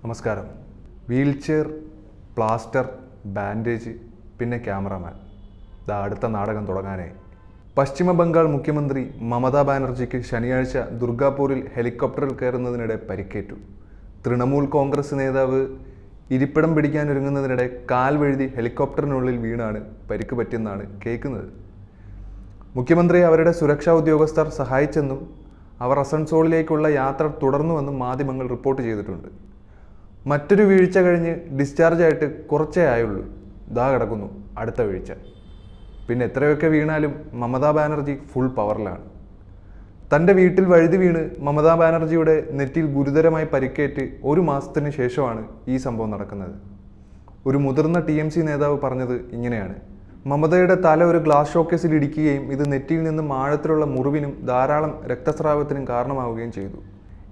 നമസ്കാരം. Wheelchair, plaster, bandage, പിന്നെ cameraman. അടുത്ത നാടകം തുടങ്ങാനായി. പശ്ചിമ ബംഗാൾ മുഖ്യമന്ത്രി മമതാ ബാനർജിക്ക് ശനിയാഴ്ച ദുർഗാപൂരിൽ ഹെലികോപ്റ്ററിൽ കയറുന്നതിനിടെ പരിക്കേറ്റു. തൃണമൂൽ കോൺഗ്രസ് നേതാവ് ഇരിപ്പിടം പിടിക്കാനൊരുങ്ങുന്നതിനിടെ കാൽ വഴുതി ഹെലികോപ്റ്ററിനുള്ളിൽ വീണാണ് പരിക്ക് പറ്റിയെന്നാണ് കേൾക്കുന്നത്. മുഖ്യമന്ത്രിയെ അവരുടെ സുരക്ഷാ ഉദ്യോഗസ്ഥർ സഹായിച്ചെന്നും അവർ അസൻസോളിലേക്കുള്ള യാത്ര തുടർന്നുവെന്നും മാധ്യമങ്ങൾ റിപ്പോർട്ട് ചെയ്തിട്ടുണ്ട്. മറ്റൊരു വീഴ്ച കഴിഞ്ഞ് ഡിസ്ചാർജ് ആയിട്ട് കുറച്ചേ ആയുള്ളൂ. കിടക്കുന്നു അടുത്ത വീഴ്ച. പിന്നെ എത്രയൊക്കെ വീണാലും മമതാ ബാനർജി ഫുൾ പവറിലാണ്. തൻ്റെ വീട്ടിൽ വഴുതി വീണ് മമതാ ബാനർജിയുടെ നെറ്റിയിൽ ഗുരുതരമായി പരിക്കേറ്റ് 1 മാസത്തിന് ശേഷമാണ് ഈ സംഭവം നടക്കുന്നത്. ഒരു മുതിർന്ന TMC നേതാവ് പറഞ്ഞത് ഇങ്ങനെയാണ്: മമതയുടെ തല ഒരു ഗ്ലാസ് ഷോക്കേസിൽ ഇടിക്കുകയും ഇത് നെറ്റിയിൽ നിന്നും ആഴത്തിലുള്ള മുറിവിനും ധാരാളം രക്തസ്രാവത്തിനും കാരണമാവുകയും ചെയ്തു.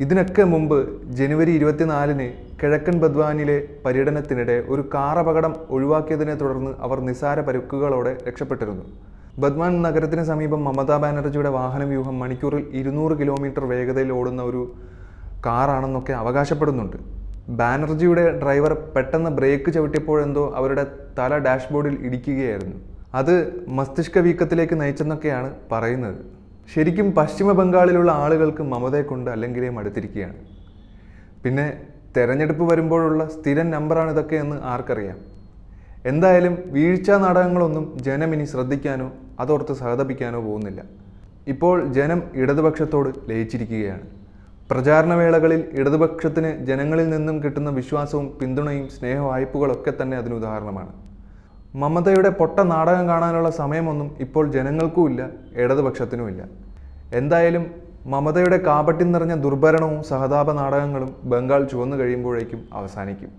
ഇതിനൊക്കെ മുമ്പ് ജനുവരി 24-ന് കിഴക്കൻ ബദ്വാനിലെ പര്യടനത്തിനിടെ ഒരു കാർ അപകടം ഒഴിവാക്കിയതിനെ തുടർന്ന് അവർ നിസാര പരുക്കുകളോടെ രക്ഷപ്പെട്ടിരുന്നു. ബദ്വാൻ നഗരത്തിന് സമീപം മമതാ ബാനർജിയുടെ വാഹനവ്യൂഹം മണിക്കൂറിൽ 200 കിലോമീറ്റർ വേഗതയിൽ ഓടുന്ന ഒരു കാറാണെന്നൊക്കെ അവകാശപ്പെടുന്നുണ്ട്. ബാനർജിയുടെ ഡ്രൈവർ പെട്ടെന്ന് ബ്രേക്ക് ചവിട്ടിയപ്പോഴെന്തോ അവരുടെ തല ഡാഷ്ബോർഡിൽ ഇടിക്കുകയായിരുന്നു. അത് മസ്തിഷ്ക വീക്കത്തിലേക്ക് നയിച്ചെന്നൊക്കെയാണ് പറയുന്നത്. ശരിക്കും പശ്ചിമ ബംഗാളിലുള്ള ആളുകൾക്ക് മമതയെ കൊണ്ട് അല്ലെങ്കിലേ മടുത്തിരിക്കുകയാണ്. പിന്നെ തെരഞ്ഞെടുപ്പ് വരുമ്പോഴുള്ള സ്ഥിരം നമ്പറാണ് ഇതൊക്കെ എന്ന് ആർക്കറിയാം. എന്തായാലും വീഴ്ചാ നാടകങ്ങളൊന്നും ജനം ഇനി ശ്രദ്ധിക്കാനോ അതോർത്ത് സഹതപിക്കാനോ പോകുന്നില്ല. ഇപ്പോൾ ജനം ഇടതുപക്ഷത്തോട് ലയിച്ചിരിക്കുകയാണ്. പ്രചാരണവേളകളിൽ ഇടതുപക്ഷത്തിന് ജനങ്ങളിൽ നിന്നും കിട്ടുന്ന വിശ്വാസവും പിന്തുണയും സ്നേഹവായ്പകളൊക്കെ തന്നെ അതിന് ഉദാഹരണമാണ്. മമതയുടെ പൊട്ട നാടകം കാണാനുള്ള സമയമൊന്നും ഇപ്പോൾ ജനങ്ങൾക്കുമില്ല, ഇടതുപക്ഷത്തിനുമില്ല. എന്തായാലും മമതയുടെ കാപട്യം നിറഞ്ഞ ദുർഭരണവും സഹതാപ നാടകങ്ങളും ബംഗാൾ ചുവന്നു കഴിയുമ്പോഴേക്കും അവസാനിക്കും.